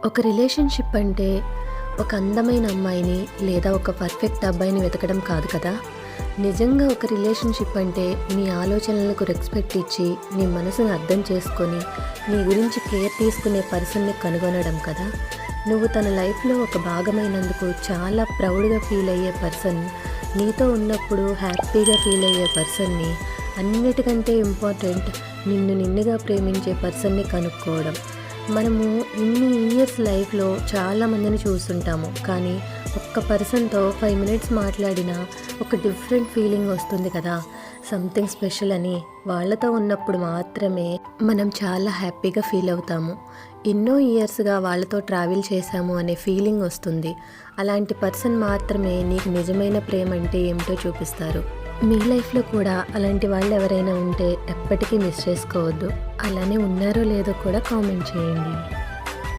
ఒక రిలేషన్‌షిప్ అంటే ఒక అందమైన అమ్మాయిని లేదా ఒక పర్ఫెక్ట్ అబ్బాయిని వెతకడం కాదు కదా! నిజంగా ఒక రిలేషన్‌షిప్ అంటే నీ ఆలోచనలకు రెస్పెక్ట్ ఇచ్చి, నీ మనసుని అర్థం చేసుకొని, నీ గురించి కేర్ తీసుకునే పర్సన్‌ని కనుగొనడం కదా! నువ్వు తన లైఫ్‌లో ఒక భాగమైనందుకు చాలా ప్రౌడ్‌గా ఫీల్ అయ్యే పర్సన్, నీతో ఉన్నప్పుడు హ్యాపీగా ఫీల్ అయ్యే పర్సన్‌ని, అన్నిటికంటే ఇంపార్టెంట్ నిన్నుగా ప్రేమించే పర్సన్‌ని కనుక్కోవడం. మనము ఇన్ని ఇయర్స్ లైఫ్‌లో చాలామందిని చూస్తుంటాము. కానీ ఒక్క పర్సన్‌తో 5 మినిట్స్ మాట్లాడినా ఒక డిఫరెంట్ ఫీలింగ్ వస్తుంది కదా! సంథింగ్ స్పెషల్ అని వాళ్ళతో ఉన్నప్పుడు మాత్రమే మనం చాలా హ్యాపీగా ఫీల్ అవుతాము. ఎన్నో ఇయర్స్‌గా వాళ్ళతో ట్రావెల్ చేశాము అనే ఫీలింగ్ వస్తుంది. అలాంటి పర్సన్ మాత్రమే నీకు నిజమైన ప్రేమ అంటే ఏమిటో చూపిస్తారు. మీ లైఫ్‌లో కూడా అలాంటి వాళ్ళు ఎవరైనా ఉంటే ఎప్పటికీ మిస్ చేసుకోవద్దు. అలానే ఉన్నారో లేదో కూడా కామెంట్ చేయండి.